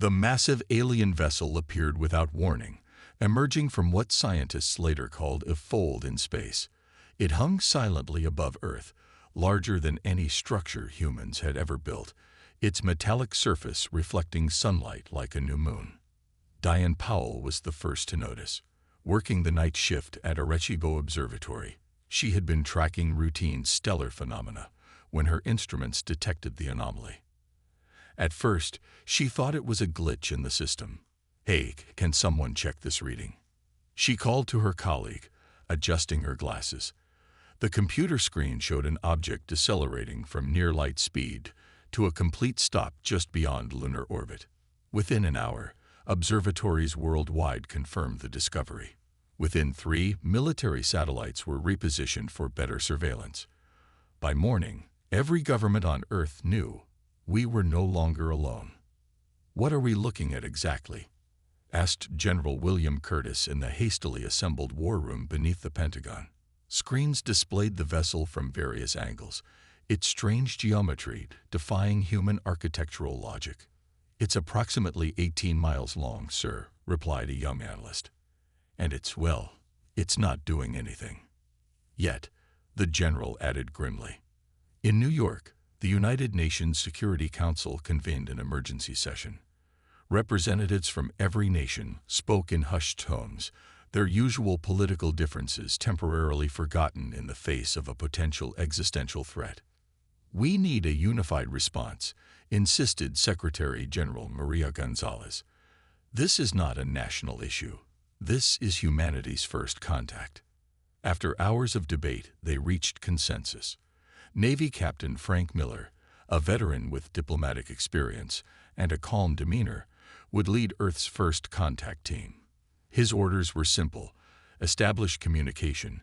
The massive alien vessel appeared without warning, emerging from what scientists later called a fold in space. It hung silently above Earth, larger than any structure humans had ever built, its metallic surface reflecting sunlight like a new moon. Diane Powell was the first to notice. Working the night shift at Arecibo Observatory, she had been tracking routine stellar phenomena when her instruments detected the anomaly. At first, she thought it was a glitch in the system. "Hey, can someone check this reading?" She called to her colleague, adjusting her glasses. The computer screen showed an object decelerating from near light speed to a complete stop just beyond lunar orbit. Within an hour, observatories worldwide confirmed the discovery. Within 3, military satellites were repositioned for better surveillance. By morning, every government on Earth knew we were no longer alone. "What are we looking at exactly?" asked General William Curtis in the hastily assembled war room beneath the Pentagon. Screens displayed the vessel from various angles, its strange geometry defying human architectural logic. "It's approximately 18 miles long, sir," replied a young analyst. "And it's not doing anything." Yet, the general added grimly. In New York, the United Nations Security Council convened an emergency session. Representatives from every nation spoke in hushed tones, their usual political differences temporarily forgotten in the face of a potential existential threat. "We need a unified response," insisted Secretary General Maria Gonzalez. "This is not a national issue. This is humanity's first contact." After hours of debate, they reached consensus. Navy Captain Frank Miller, a veteran with diplomatic experience and a calm demeanor, would lead Earth's first contact team. His orders were simple: establish communication,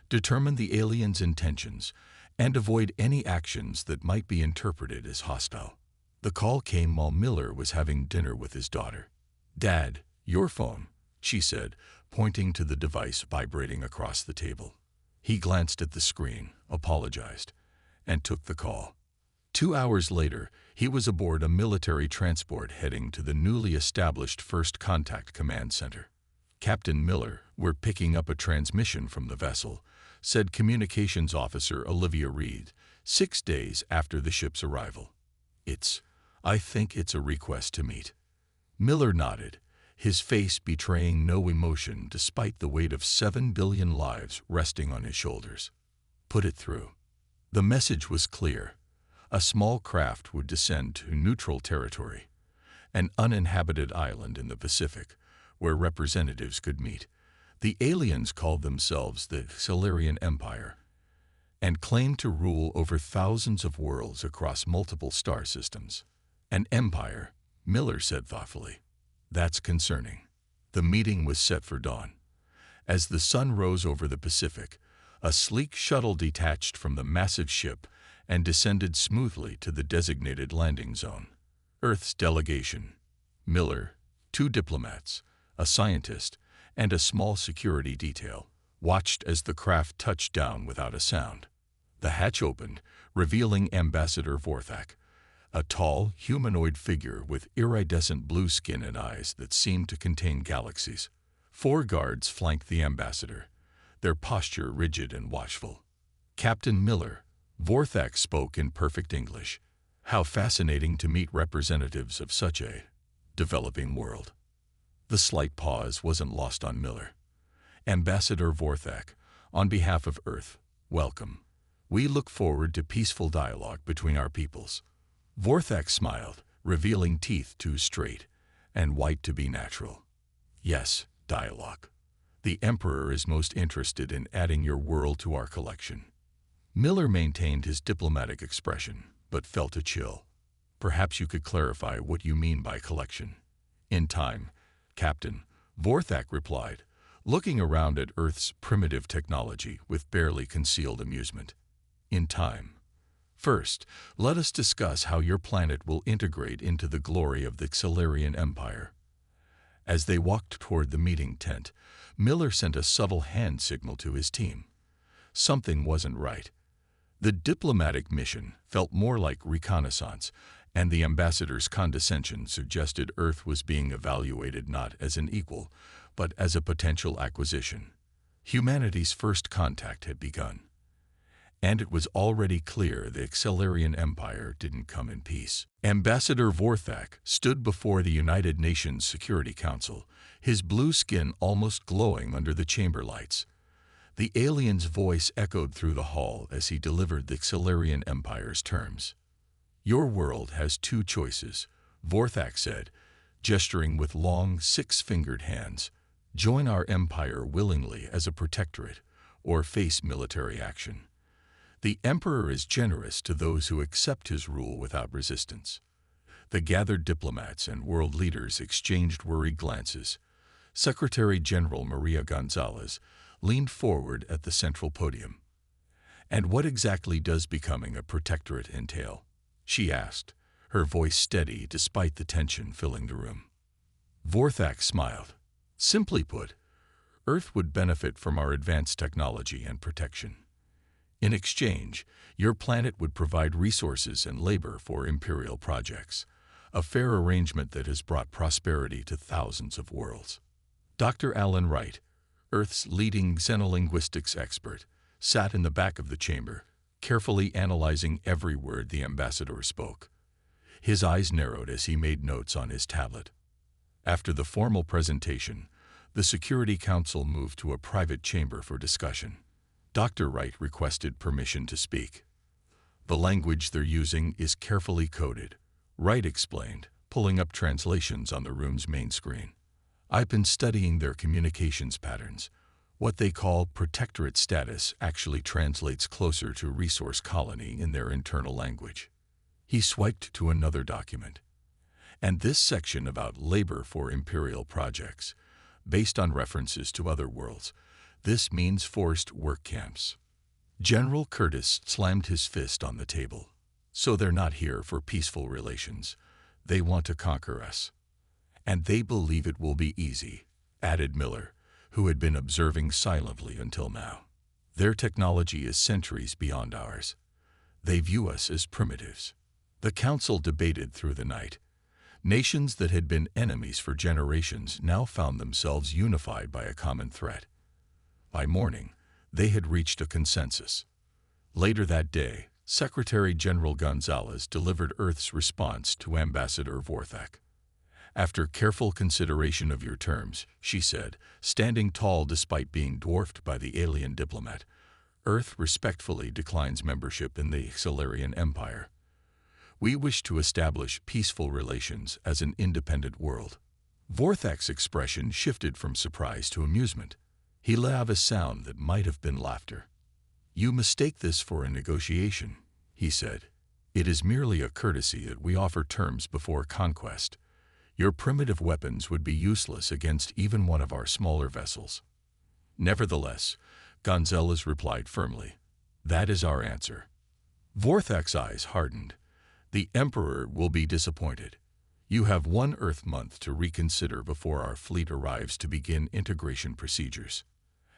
determine the aliens' intentions, and avoid any actions that might be interpreted as hostile. The call came while Miller was having dinner with his daughter. "Dad, your phone," she said, pointing to the device vibrating across the table. He glanced at the screen, apologized, and took the call. 2 hours later, he was aboard a military transport heading to the newly established First Contact Command Center. "Captain Miller, we're picking up a transmission from the vessel," said Communications Officer Olivia Reed, 6 days after the ship's arrival. I think it's a request to meet." Miller nodded, his face betraying no emotion despite the weight of 7 billion lives resting on his shoulders. "Put it through." The message was clear. A small craft would descend to neutral territory, an uninhabited island in the Pacific, where representatives could meet. The aliens called themselves the Xelarian Empire and claimed to rule over thousands of worlds across multiple star systems. "An empire," Miller said thoughtfully. "That's concerning." The meeting was set for dawn. As the sun rose over the Pacific, a sleek shuttle detached from the massive ship and descended smoothly to the designated landing zone. Earth's delegation: Miller, 2 diplomats, a scientist, and a small security detail, watched as the craft touched down without a sound. The hatch opened, revealing Ambassador Vorthak, a tall, humanoid figure with iridescent blue skin and eyes that seemed to contain galaxies. 4 guards flanked the ambassador, their posture rigid and watchful. "Captain Miller," Vorthak spoke in perfect English. "How fascinating to meet representatives of such a developing world." The slight pause wasn't lost on Miller. "Ambassador Vorthak, on behalf of Earth, welcome. We look forward to peaceful dialogue between our peoples." Vorthak smiled, revealing teeth too straight and white to be natural. "Yes, dialogue. The Emperor is most interested in adding your world to our collection." Miller maintained his diplomatic expression, but felt a chill. "Perhaps you could clarify what you mean by collection." "In time, Captain," Vorthak replied, looking around at Earth's primitive technology with barely concealed amusement. "In time. First, let us discuss how your planet will integrate into the glory of the Xelarian Empire." As they walked toward the meeting tent, Miller sent a subtle hand signal to his team. Something wasn't right. The diplomatic mission felt more like reconnaissance, and the ambassador's condescension suggested Earth was being evaluated not as an equal, but as a potential acquisition. Humanity's first contact had begun, and it was already clear the Accelerian Empire didn't come in peace. Ambassador Vorthak stood before the United Nations Security Council, his blue skin almost glowing under the chamber lights. The alien's voice echoed through the hall as he delivered the Accelerian Empire's terms. "Your world has two choices," Vorthak said, gesturing with long, six-fingered hands. "Join our empire willingly as a protectorate, or face military action. The Emperor is generous to those who accept his rule without resistance." The gathered diplomats and world leaders exchanged worried glances. Secretary General Maria Gonzalez leaned forward at the central podium. "And what exactly does becoming a protectorate entail?" she asked, her voice steady despite the tension filling the room. Vorthak smiled. "Simply put, Earth would benefit from our advanced technology and protection. In exchange, your planet would provide resources and labor for imperial projects, a fair arrangement that has brought prosperity to thousands of worlds." Dr. Alan Wright, Earth's leading xenolinguistics expert, sat in the back of the chamber, carefully analyzing every word the ambassador spoke. His eyes narrowed as he made notes on his tablet. After the formal presentation, the Security Council moved to a private chamber for discussion. Dr. Wright requested permission to speak. "The language they're using is carefully coded," Wright explained, pulling up translations on the room's main screen. "I've been studying their communications patterns. What they call protectorate status actually translates closer to resource colony in their internal language." He swiped to another document. "And this section about labor for imperial projects, based on references to other worlds, this means forced work camps." General Curtis slammed his fist on the table. "So they're not here for peaceful relations. They want to conquer us. And they believe it will be easy," added Miller, who had been observing silently until now. "Their technology is centuries beyond ours. They view us as primitives." The council debated through the night. Nations that had been enemies for generations now found themselves unified by a common threat. By morning, they had reached a consensus. Later that day, Secretary General Gonzalez delivered Earth's response to Ambassador Vorthak. "After careful consideration of your terms," she said, standing tall despite being dwarfed by the alien diplomat, "Earth respectfully declines membership in the Accelerian Empire. We wish to establish peaceful relations as an independent world." Vorthak's expression shifted from surprise to amusement. He let out a sound that might have been laughter. "You mistake this for a negotiation," he said. "It is merely a courtesy that we offer terms before conquest. Your primitive weapons would be useless against even one of our smaller vessels." "Nevertheless," Gonzalez replied firmly, "that is our answer." Vorthak's eyes hardened. "The Emperor will be disappointed. You have 1 Earth month to reconsider before our fleet arrives to begin integration procedures."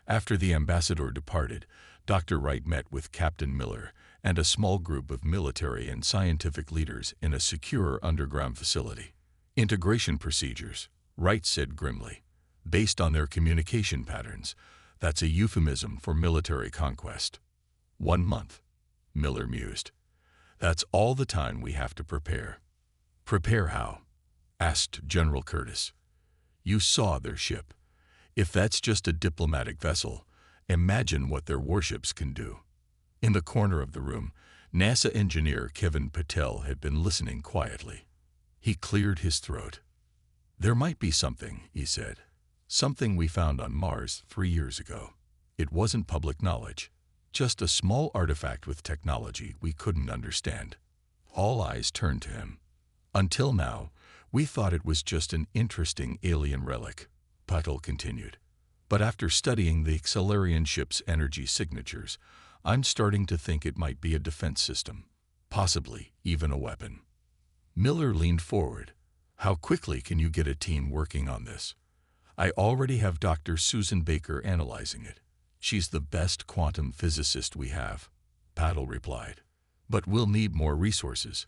After the ambassador departed, Dr. Wright met with Captain Miller and a small group of military and scientific leaders in a secure underground facility. "Integration procedures," Wright said grimly. "Based on their communication patterns, that's a euphemism for military conquest." 1 month, Miller mused. "That's all the time we have to prepare." "Prepare how?" asked General Curtis. "You saw their ship. If that's just a diplomatic vessel, imagine what their warships can do." In the corner of the room, NASA engineer Kevin Patel had been listening quietly. He cleared his throat. "There might be something," he said. "Something we found on Mars 3 years ago. It wasn't public knowledge. Just a small artifact with technology we couldn't understand." All eyes turned to him. "Until now, we thought it was just an interesting alien relic," Patel continued. "But after studying the Accelerian ship's energy signatures, I'm starting to think it might be a defense system, possibly even a weapon." Miller leaned forward. "How quickly can you get a team working on this?" "I already have Dr. Susan Baker analyzing it. She's the best quantum physicist we have," Patel replied. "But we'll need more resources.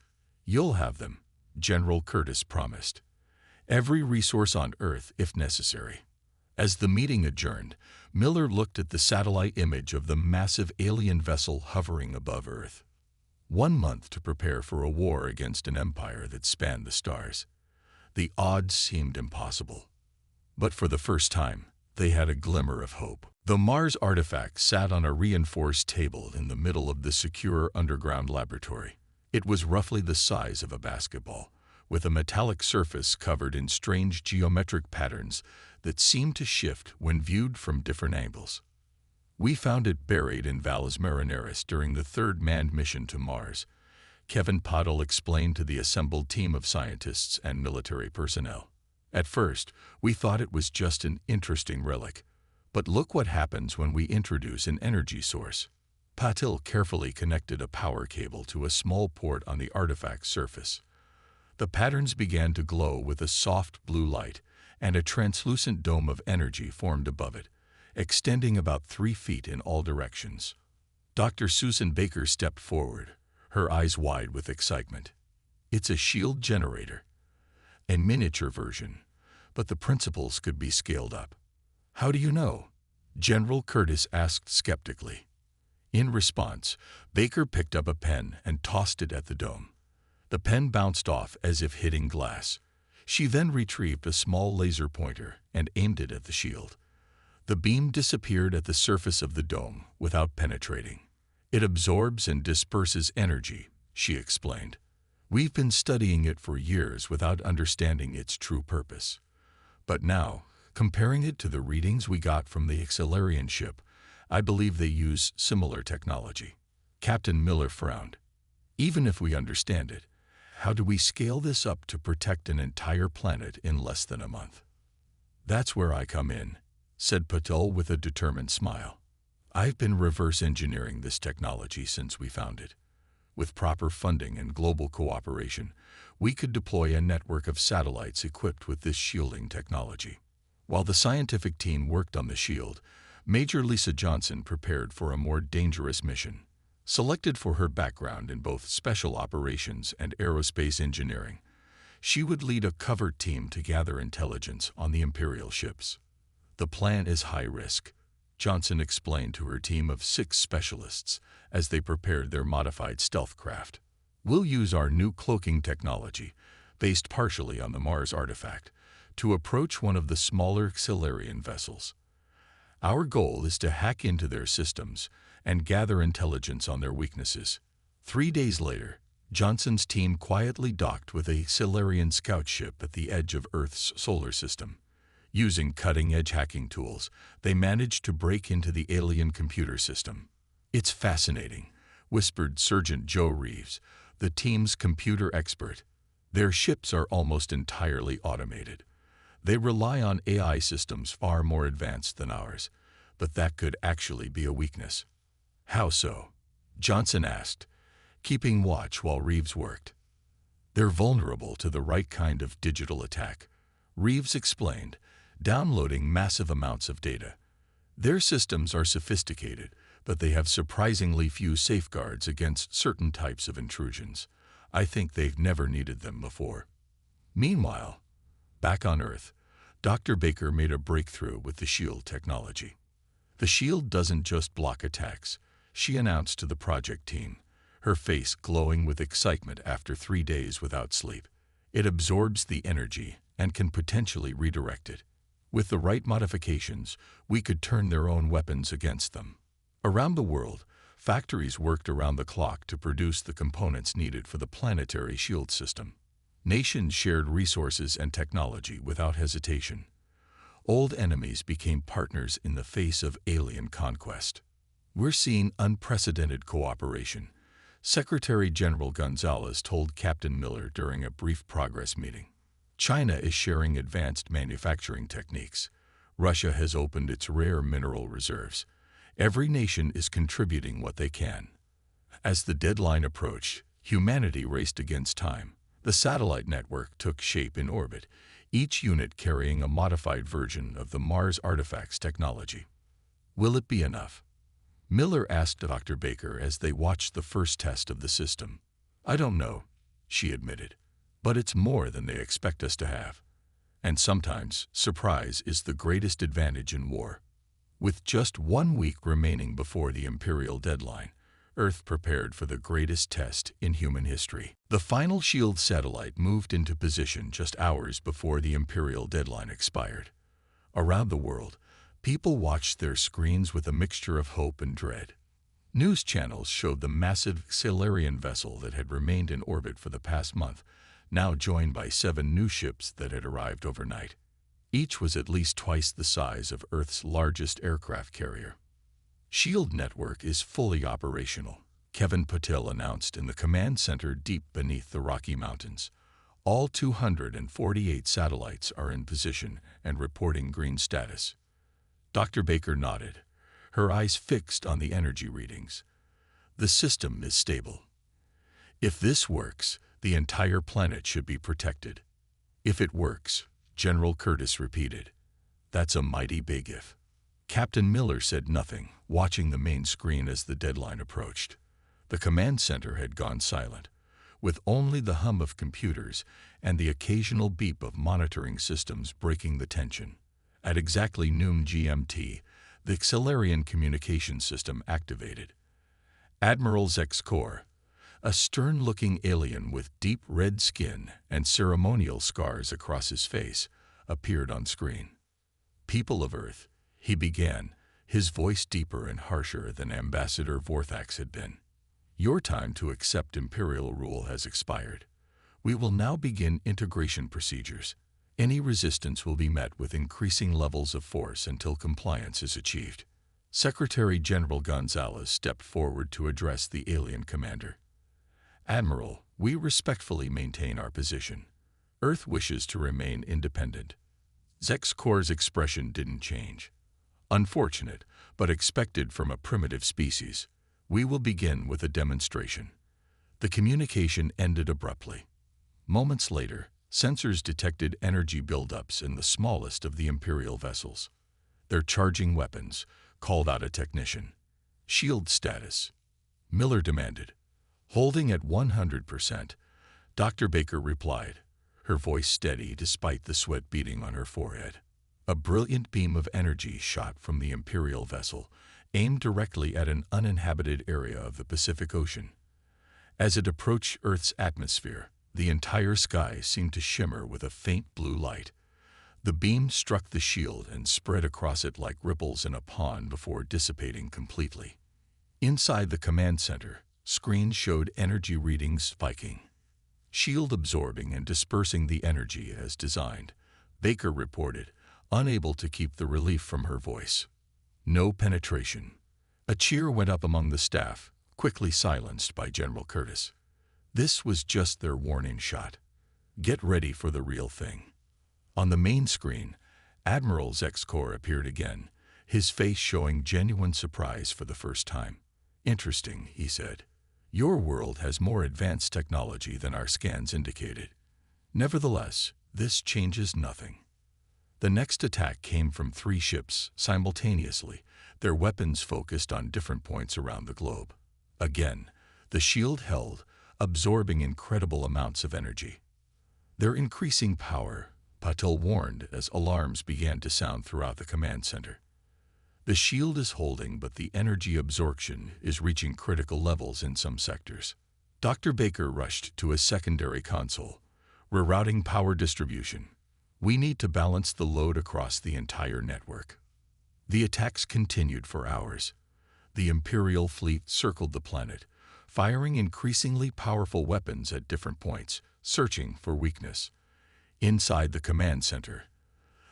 "You'll have them," General Curtis promised. "Every resource on Earth if necessary." As the meeting adjourned, Miller looked at the satellite image of the massive alien vessel hovering above Earth. 1 month to prepare for a war against an empire that spanned the stars. The odds seemed impossible. But for the first time, they had a glimmer of hope. The Mars artifact sat on a reinforced table in the middle of the secure underground laboratory. It was roughly the size of a basketball, with a metallic surface covered in strange geometric patterns that seemed to shift when viewed from different angles. "We found it buried in Valles Marineris during the third manned mission to Mars," Kevin Pottle explained to the assembled team of scientists and military personnel. "At first, we thought it was just an interesting relic. But look what happens when we introduce an energy source." Patil carefully connected a power cable to a small port on the artifact's surface. The patterns began to glow with a soft blue light, and a translucent dome of energy formed above it, extending about 3 feet in all directions. Dr. Susan Baker stepped forward, her eyes wide with excitement. "It's a shield generator. A miniature version, but the principles could be scaled up." "How do you know?" General Curtis asked skeptically. In response, Baker picked up a pen and tossed it at the dome. The pen bounced off as if hitting glass. She then retrieved a small laser pointer and aimed it at the shield. The beam disappeared at the surface of the dome without penetrating. "It absorbs and disperses energy," she explained. "We've been studying it for years without understanding its true purpose. But now, comparing it to the readings we got from the Accelerian ship, I believe they use similar technology." Captain Miller frowned. "Even if we understand it, how do we scale this up to protect an entire planet in less than a month?" "That's where I come in," said Patil with a determined smile. "I've been reverse engineering this technology since we found it. With proper funding and global cooperation, we could deploy a network of satellites equipped with this shielding technology." While the scientific team worked on the shield, Major Lisa Johnson prepared for a more dangerous mission. Selected for her background in both special operations and aerospace engineering, she would lead a covert team to gather intelligence on the Imperial ships. "The plan is high risk," Johnson explained to her team of 6 specialists as they prepared their modified stealth craft. "We'll use our new cloaking technology, based partially on the Mars artifact, to approach one of the smaller Accelerian vessels. Our goal is to hack into their systems and gather intelligence on their weaknesses." 3 days later, Johnson's team quietly docked with a Accelerian scout ship at the edge of Earth's solar system. Using cutting-edge hacking tools, they managed to break into the alien computer system. "It's fascinating," whispered Sergeant Joe Reeves, the team's computer expert. "Their ships are almost entirely automated. They rely on AI systems far more advanced than ours, but that could actually be a weakness." "How so?" Johnson asked, keeping watch while Reeves worked. "They're vulnerable to the right kind of digital attack," Reeves explained, downloading massive amounts of data. "Their systems are sophisticated, but they have surprisingly few safeguards against certain types of intrusions. I think they've never needed them before." Meanwhile, back on Earth, Dr. Baker made a breakthrough with the shield technology. "The shield doesn't just block attacks," she announced to the project team, her face glowing with excitement after 3 days without sleep. "It absorbs the energy and can potentially redirect it. With the right modifications, we could turn their own weapons against them." Around the world, factories worked around the clock to produce the components needed for the planetary shield system. Nations shared resources and technology without hesitation. Old enemies became partners in the face of alien conquest. "We're seeing unprecedented cooperation," Secretary General Gonzalez told Captain Miller during a brief progress meeting. "China is sharing advanced manufacturing techniques. Russia has opened its rare mineral reserves. Every nation is contributing what they can." As the deadline approached, humanity raced against time. The satellite network took shape in orbit, each unit carrying a modified version of the Mars artifact's technology. "Will it be enough?" Miller asked Dr. Baker as they watched the first test of the system. "I don't know," she admitted. "But it's more than they expect us to have. And sometimes, surprise is the greatest advantage in war." With just 1 week remaining before the Imperial deadline, Earth prepared for the greatest test in human history. The final SHIELD satellite moved into position just hours before the Imperial deadline expired. Around the world, people watched their screens with a mixture of hope and dread. News channels showed the massive Xelarian vessel that had remained in orbit for the past month, now joined by 7 new ships that had arrived overnight. Each was at least twice the size of Earth's largest aircraft carrier. SHIELD network is fully operational, Kevin Patel announced in the command center deep beneath the Rocky Mountains. All 248 satellites are in position and reporting green status. Dr. Baker nodded, her eyes fixed on the energy readings. "The system is stable. If this works, the entire planet should be protected." "If it works," General Curtis repeated. "That's a mighty big if." Captain Miller said nothing, watching the main screen as the deadline approached. The command center had gone silent, with only the hum of computers and the occasional beep of monitoring systems breaking the tension. At exactly noon GMT, the Xelarian communication system activated. Admiral Zexkor, a stern-looking alien with deep red skin and ceremonial scars across his face, appeared on screen. "People of Earth," he began, his voice deeper and harsher than Ambassador Vorthax had been. "Your time to accept Imperial rule has expired. We will now begin integration procedures. Any resistance will be met with increasing levels of force until compliance is achieved." Secretary General Gonzalez stepped forward to address the alien commander. "Admiral, we respectfully maintain our position. Earth wishes to remain independent." Zexkor's expression didn't change. "Unfortunate, but expected from a primitive species. We will begin with a demonstration." The communication ended abruptly. Moments later, sensors detected energy buildups in the smallest of the Imperial vessels. "They're charging weapons," called out a technician. "SHIELD status?" Miller demanded. "Holding at 100%, Dr. Baker replied, her voice steady despite the sweat beading on her forehead. A brilliant beam of energy shot from the Imperial vessel, aimed directly at an uninhabited area of the Pacific Ocean. As it approached Earth's atmosphere, the entire sky seemed to shimmer with a faint blue light. The beam struck the shield and spread across it like ripples in a pond before dissipating completely. Inside the command center, screens showed energy readings spiking. "Shield absorbing and dispersing the energy as designed," Baker reported, unable to keep the relief from her voice. "No penetration." A cheer went up among the staff, quickly silenced by General Curtis. This was just their warning shot. Get ready for the real thing. On the main screen, Admiral Zexkor appeared again, his face showing genuine surprise for the first time. "Interesting," he said. "Your world has more advanced technology than our scans indicated. Nevertheless, this changes nothing." The next attack came from 3 ships simultaneously, their weapons focused on different points around the globe. Again, the shield held, absorbing incredible amounts of energy. "They're increasing power," Patel warned as alarms began to sound throughout the command center. "The shield is holding, but the energy absorption is reaching critical levels in some sectors." Dr. Baker rushed to a secondary console, rerouting power distribution. "We need to balance the load across the entire network." The attacks continued for hours. The Imperial fleet circled the planet, firing increasingly powerful weapons at different points, searching for weakness. Inside the command center,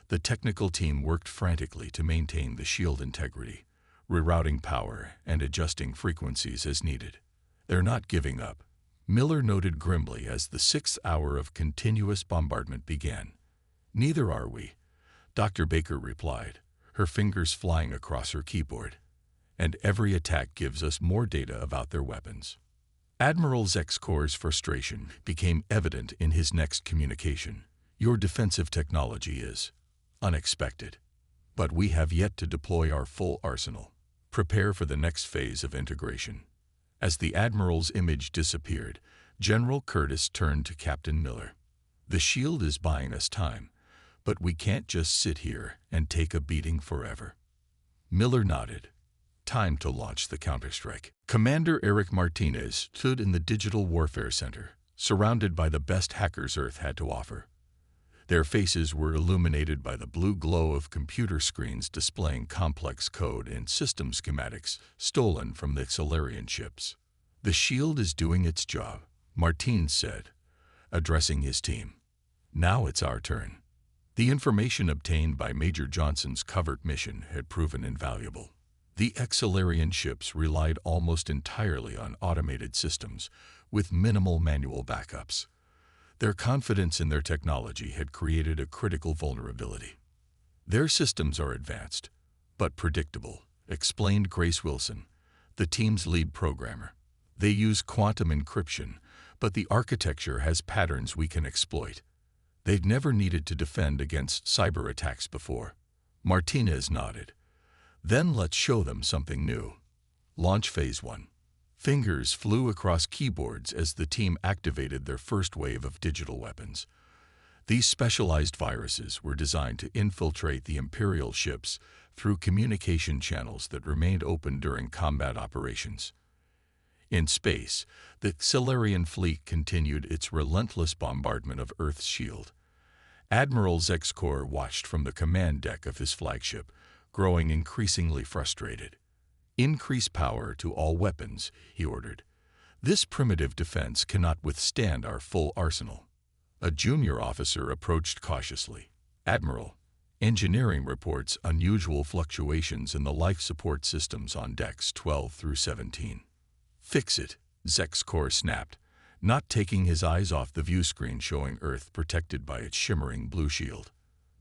the technical team worked frantically to maintain the shield integrity, rerouting power and adjusting frequencies as needed. "They're not giving up," Miller noted grimly as the 6th hour of continuous bombardment began. "Neither are we," Dr. Baker replied, her fingers flying across her keyboard. "And every attack gives us more data about their weapons." Admiral Zexkor's frustration became evident in his next communication. "Your defensive technology is unexpected, but we have yet to deploy our full arsenal. Prepare for the next phase of integration." As the Admiral's image disappeared, General Curtis turned to Captain Miller. "The shield is buying us time, but we can't just sit here and take a beating forever." Miller nodded. Time to launch the counterstrike. Commander Eric Martinez stood in the Digital Warfare Center, surrounded by the best hackers Earth had to offer. Their faces were illuminated by the blue glow of computer screens displaying complex code and system schematics stolen from the Solarian ships. "The shield is doing its job," Martinez said, addressing his team. "Now it's our turn." The information obtained by Major Johnson's covert mission had proven invaluable. The Solarian ships relied almost entirely on automated systems, with minimal manual backups. Their confidence in their technology had created a critical vulnerability. "Their systems are advanced, but predictable," explained Grace Wilson, the team's lead programmer. "They use quantum encryption, but the architecture has patterns we can exploit. They've never needed to defend against cyber attacks before." Martinez nodded. "Then let's show them something new." Launch Phase 1. Fingers flew across keyboards as the team activated their first wave of digital weapons. These specialized viruses were designed to infiltrate the Imperial ships through communication channels that remained open during combat operations. In space, the Solarian fleet continued its relentless bombardment of Earth's shield. Admiral Zexkor watched from the command deck of his flagship, growing increasingly frustrated. "Increase power to all weapons," he ordered. "This primitive defense cannot withstand our full arsenal." A junior officer approached cautiously. "Admiral, engineering reports unusual fluctuations in the life support systems on decks 12 through 17. "Fix it," Zexkor snapped, not taking his eyes off the view screen showing Earth protected by its shimmering blue shield.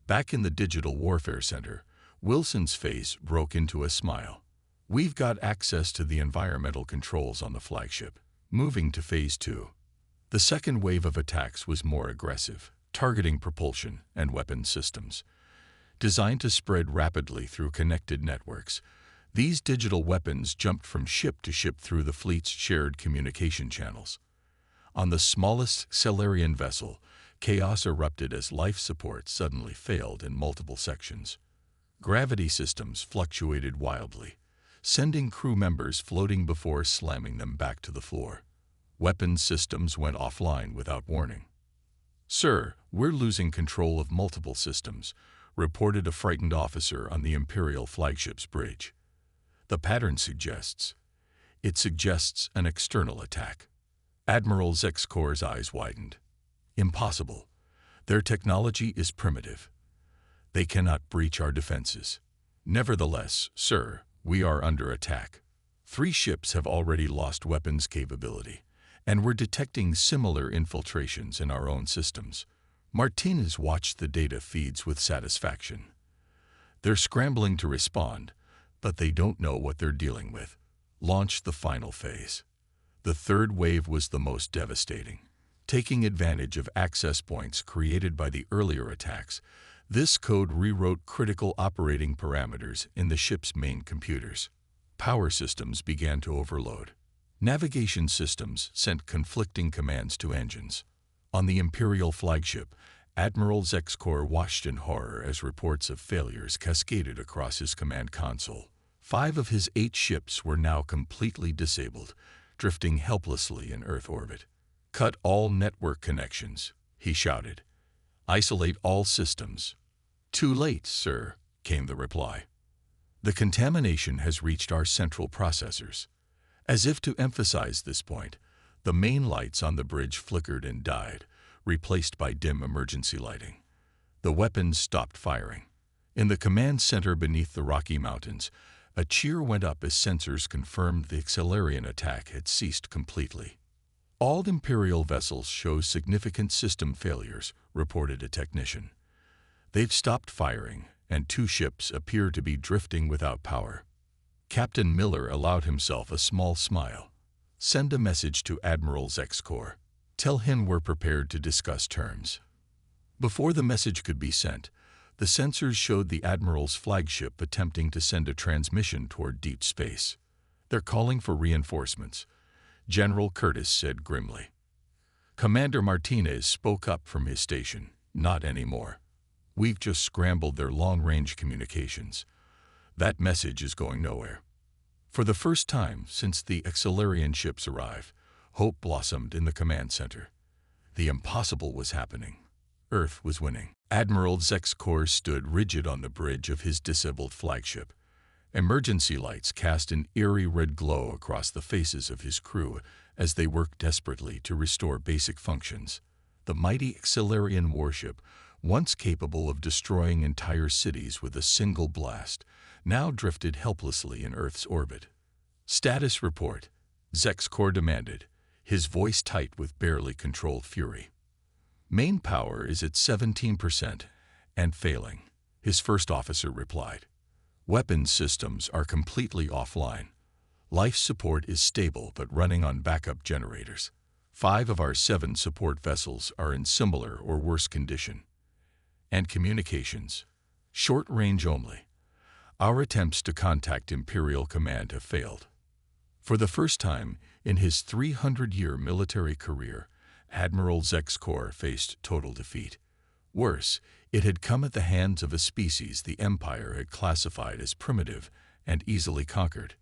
Back in the Digital Warfare Center, Wilson's face broke into a smile. "We've got access to the environmental controls on the flagship." Moving to Phase 2. The second wave of attacks was more aggressive, targeting propulsion and weapons systems. Designed to spread rapidly through connected networks, these digital weapons jumped from ship to ship through the fleet's shared communication channels. On the smallest Solarian vessel, chaos erupted as life support suddenly failed in multiple sections. Gravity systems fluctuated wildly, sending crew members floating before slamming them back to the floor. Weapons systems went offline without warning. "Sir, we're losing control of multiple systems," reported a frightened officer on the Imperial flagship's bridge. "The pattern suggests an external attack." Admiral Zexkor's eyes widened. "Impossible. Their technology is primitive. They cannot breach our defenses." "Nevertheless, sir, we are under attack. 3 ships have already lost weapons capability, and we're detecting similar infiltrations in our own systems." Martinez watched the data feeds with satisfaction. "They're scrambling to respond, but they don't know what they're dealing with." Launch the final phase. The third wave was the most devastating. Taking advantage of access points created by the earlier attacks, this code rewrote critical operating parameters in the ship's main computers. Power systems began to overload. Navigation systems sent conflicting commands to engines. On the Imperial flagship, Admiral Zexkor watched in horror as reports of failures cascaded across his command console. 5 of his 8 ships were now completely disabled, drifting helplessly in Earth orbit. "Cut all network connections," he shouted. "Isolate all systems." "Too late, sir," came the reply. "The contamination has reached our central processors." As if to emphasize this point, the main lights on the bridge flickered and died, replaced by dim emergency lighting. The weapons stopped firing. In the command center beneath the Rocky Mountains, a cheer went up as sensors confirmed the Solarian attack had ceased completely. "All Imperial vessels show significant system failures," reported a technician. "They've stopped firing, and 2 ships appear to be drifting without power." Captain Miller allowed himself a small smile. "Send a message to Admiral Zexkor. Tell him we're prepared to discuss terms." Before the message could be sent, the sensors showed the Admiral's flagship attempting to send a transmission toward deep space. "They're calling for reinforcements," General Curtis said grimly. Commander Martinez spoke up from his station. Not anymore. We've just scrambled their long-range communications. That message is going nowhere. For the first time since the Accelerian ships arrived, hope blossomed in the command center. The impossible was happening. Earth was winning. Admiral Zexkor stood rigid on the bridge of his disabled flagship. Emergency lights cast an eerie red glow across the faces of his crew as they worked desperately to restore basic functions. The mighty Accelerian warship, once capable of destroying entire cities with a single blast, now drifted helplessly in Earth's orbit. "Status report," Zexkor demanded, his voice tight with barely controlled fury. "Main power is at 17% and failing," his first officer replied. "Weapons systems are completely offline. Life support is stable but running on backup generators. 5 of our 7 support vessels are in similar or worse condition. And communications, short range only. Our attempts to contact Imperial Command have failed." For the first time in his 300-year military career, Admiral Zexkor faced total defeat. Worse, it had come at the hands of a species the Empire had classified as primitive and easily conquered.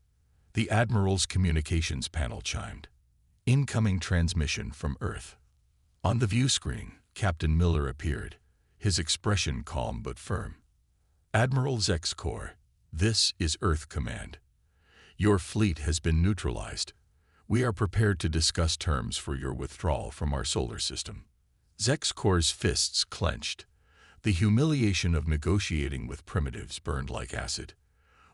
The Admiral's communications panel chimed. Incoming transmission from Earth. On the view screen, Captain Miller appeared, his expression calm but firm. "Admiral Zexkor, this is Earth Command. Your fleet has been neutralized. We are prepared to discuss terms for your withdrawal from our solar system." Zexkor's fists clenched. The humiliation of negotiating with primitives burned like acid.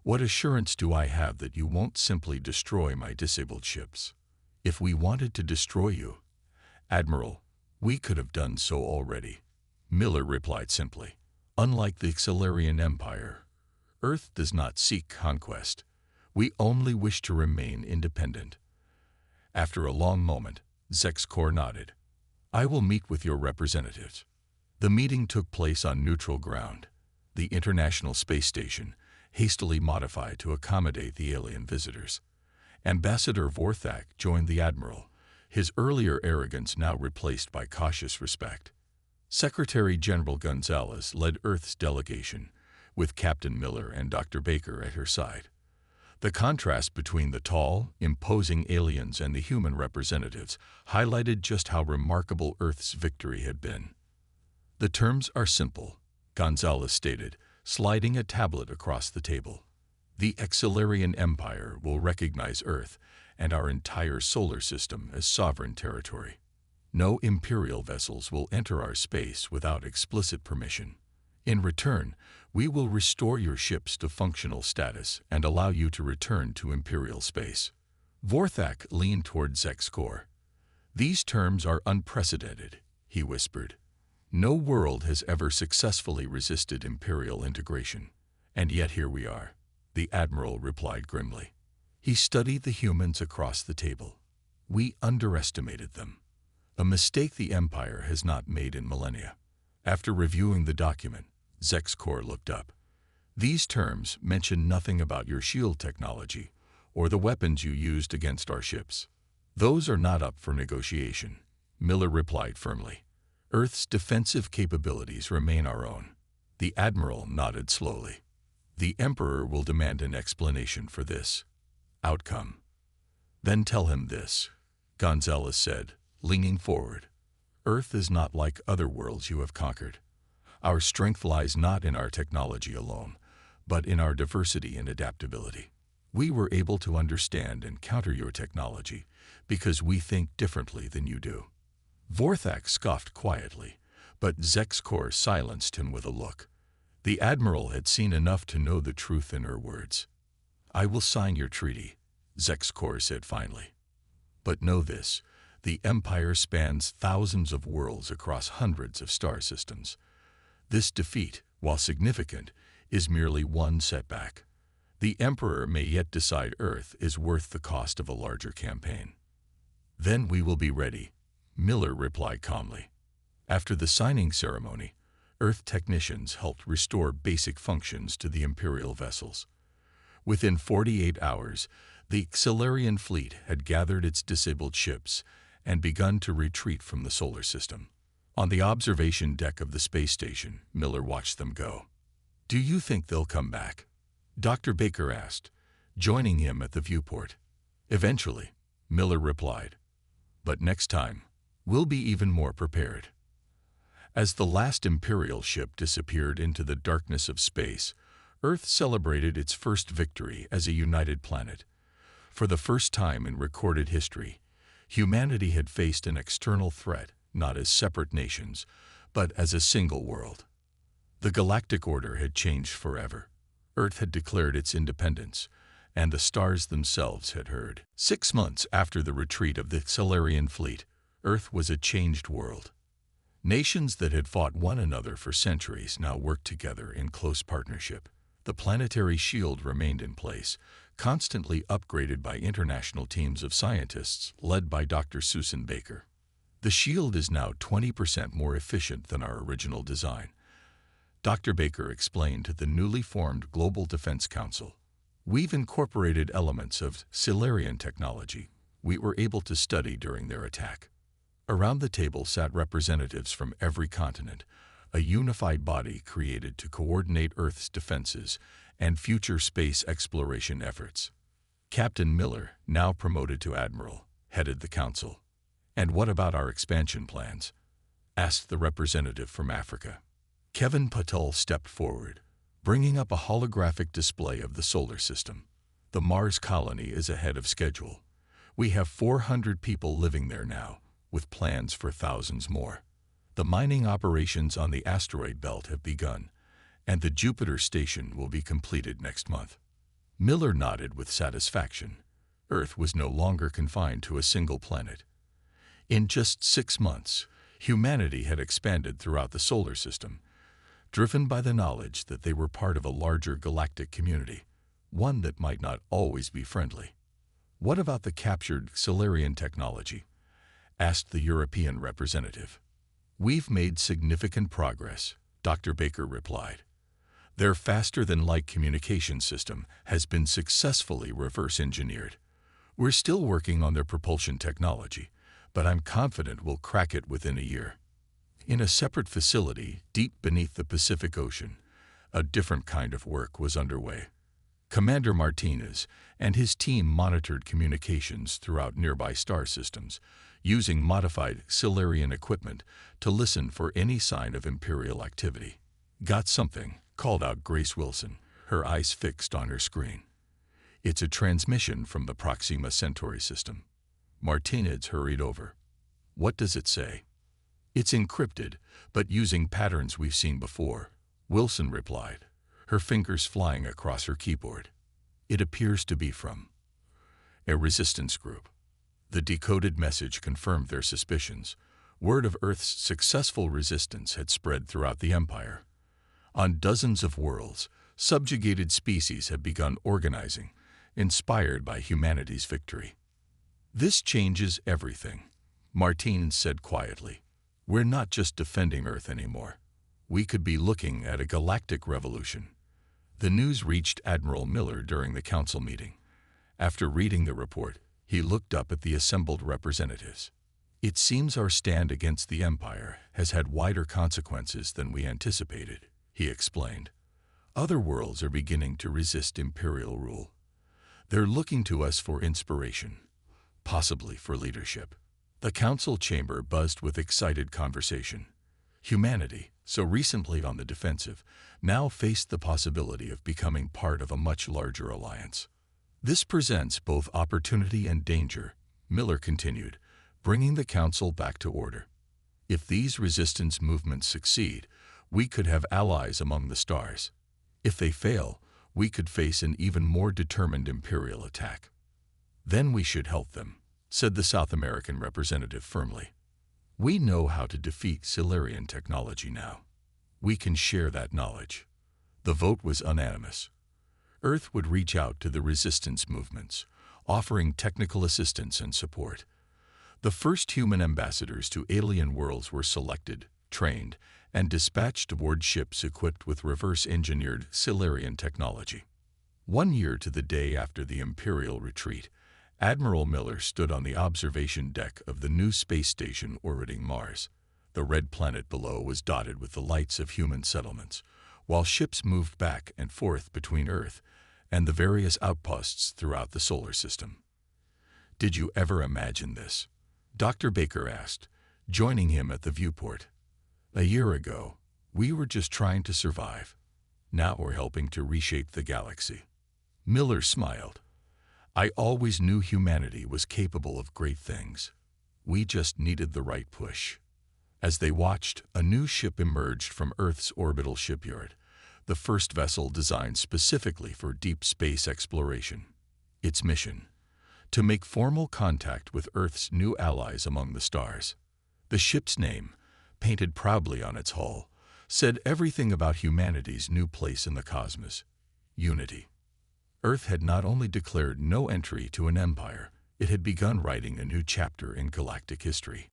"What assurance do I have that you won't simply destroy my disabled ships? If we wanted to destroy you, Admiral, we could have done so already," Miller replied simply. "Unlike the Accelerian Empire, Earth does not seek conquest. We only wish to remain independent." After a long moment, Zexkor nodded. "I will meet with your representatives." The meeting took place on neutral ground, the International Space Station, hastily modified to accommodate the alien visitors. Ambassador Vorthak joined the Admiral, his earlier arrogance now replaced by cautious respect. Secretary General Gonzalez led Earth's delegation, with Captain Miller and Dr. Baker at her side. The contrast between the tall, imposing aliens and the human representatives highlighted just how remarkable Earth's victory had been. "The terms are simple," Gonzalez stated, sliding a tablet across the table. "The Accelerian Empire will recognize Earth and our entire solar system as sovereign territory. No Imperial vessels will enter our space without explicit permission. In return, we will restore your ships to functional status and allow you to return to Imperial space." Vorthak leaned toward Zexkor. "These terms are unprecedented," he whispered. "No world has ever successfully resisted Imperial integration. And yet here we are," the Admiral replied grimly. He studied the humans across the table. "We underestimated them. A mistake the Empire has not made in millennia." After reviewing the document, Zexkor looked up. "These terms mention nothing about your shield technology or the weapons you used against our ships. Those are not up for negotiation," Miller replied firmly. "Earth's defensive capabilities remain our own." The Admiral nodded slowly. "The Emperor will demand an explanation for this outcome." "Then tell him this," Gonzalez said, leaning forward. "Earth is not like other worlds you have conquered. Our strength lies not in our technology alone, but in our diversity and adaptability. We were able to understand and counter your technology because we think differently than you do." Vorthak scoffed quietly, but Zexkor silenced him with a look. The Admiral had seen enough to know the truth in her words. "I will sign your treaty," Zexkor said finally. "But know this, the Empire spans thousands of worlds across hundreds of star systems. This defeat, while significant, is merely one setback. The Emperor may yet decide Earth is worth the cost of a larger campaign." "Then we will be ready," Miller replied calmly. After the signing ceremony, Earth technicians helped restore basic functions to the Imperial vessels. Within 48 hours, the Accelerian fleet had gathered its disabled ships and begun to retreat from the solar system. On the observation deck of the space station, Miller watched them go. "Do you think they'll come back?" Dr. Baker asked, joining him at the viewport. "Eventually," Miller replied. "But next time, we'll be even more prepared." As the last Imperial ship disappeared into the darkness of space, Earth celebrated its first victory as a united planet. For the first time in recorded history, humanity had faced an external threat not as separate nations, but as a single world. The Galactic Order had changed forever. Earth had declared its independence, and the stars themselves had heard. 6 months after the retreat of the Solarian fleet, Earth was a changed world. Nations that had fought one another for centuries now worked together in close partnership. The planetary shield remained in place, constantly upgraded by international teams of scientists led by Dr. Susan Baker. The shield is now 20% more efficient than our original design, Dr. Baker explained to the newly formed Global Defense Council. "We've incorporated elements of Solarian technology we were able to study during their attack." Around the table sat representatives from every continent, a unified body created to coordinate Earth's defenses and future space exploration efforts. Captain Miller, now promoted to Admiral, headed the council. "And what about our expansion plans?" asked the representative from Africa. Kevin Patel stepped forward, bringing up a holographic display of the solar system. "The Mars colony is ahead of schedule. We have 400 people living there now, with plans for thousands more. The mining operations on the asteroid belt have begun, and the Jupiter station will be completed next month." Miller nodded with satisfaction. Earth was no longer confined to a single planet. In just 6 months, humanity had expanded throughout the solar system, driven by the knowledge that they were part of a larger galactic community, one that might not always be friendly. "What about the captured Solarian technology?" asked the European representative. "We've made significant progress," Dr. Baker replied. "Their faster-than-light communication system has been successfully reverse-engineered. We're still working on their propulsion technology, but I'm confident we'll crack it within a year." In a separate facility deep beneath the Pacific Ocean, a different kind of work was underway. Commander Martinez and his team monitored communications throughout nearby star systems, using modified Solarian equipment to listen for any sign of Imperial activity. "Got something," called out Grace Wilson, her eyes fixed on her screen. "It's a transmission from the Proxima Centauri system." Martinez hurried over. "What does it say?" "It's encrypted, but using patterns we've seen before," Wilson replied, her fingers flying across her keyboard. "It appears to be from a resistance group." The decoded message confirmed their suspicions. Word of Earth's successful resistance had spread throughout the Empire. On dozens of worlds, subjugated species had begun organizing, inspired by humanity's victory. "This changes everything," Martinez said quietly. "We're not just defending Earth anymore. We could be looking at a galactic revolution." The news reached Admiral Miller during the council meeting. After reading the report, he looked up at the assembled representatives. "It seems our stand against the Empire has had wider consequences than we anticipated," he explained. "Other worlds are beginning to resist Imperial rule. They're looking to us for inspiration, possibly for leadership." The council chamber buzzed with excited conversation. Humanity, so recently on the defensive, now faced the possibility of becoming part of a much larger alliance. "This presents both opportunity and danger," Miller continued, bringing the council back to order. "If these resistance movements succeed, we could have allies among the stars. If they fail, we could face an even more determined Imperial attack. Then we should help them," said the South American representative firmly. "We know how to defeat Solarian technology now. We can share that knowledge." The vote was unanimous. Earth would reach out to the resistance movements, offering technical assistance and support. The first human ambassadors to alien worlds were selected, trained, and dispatched aboard ships equipped with reverse-engineered Solarian technology. 1 year to the day after the Imperial retreat, Admiral Miller stood on the observation deck of the new space station orbiting Mars. The red planet below was dotted with the lights of human settlements, while ships moved back and forth between Earth and the various outposts throughout the solar system. "Did you ever imagine this?" Dr. Baker asked, joining him at the viewport. "A year ago, we were just trying to survive. Now we're helping to reshape the galaxy." Miller smiled. "I always knew humanity was capable of great things. We just needed the right push." As they watched, a new ship emerged from Earth's orbital shipyard, the first vessel designed specifically for deep space exploration. Its mission: to make formal contact with Earth's new allies among the stars. The ship's name, painted proudly on its hull, said everything about humanity's new place in the cosmos: unity. Earth had not only declared no entry to an empire, it had begun writing a new chapter in galactic history.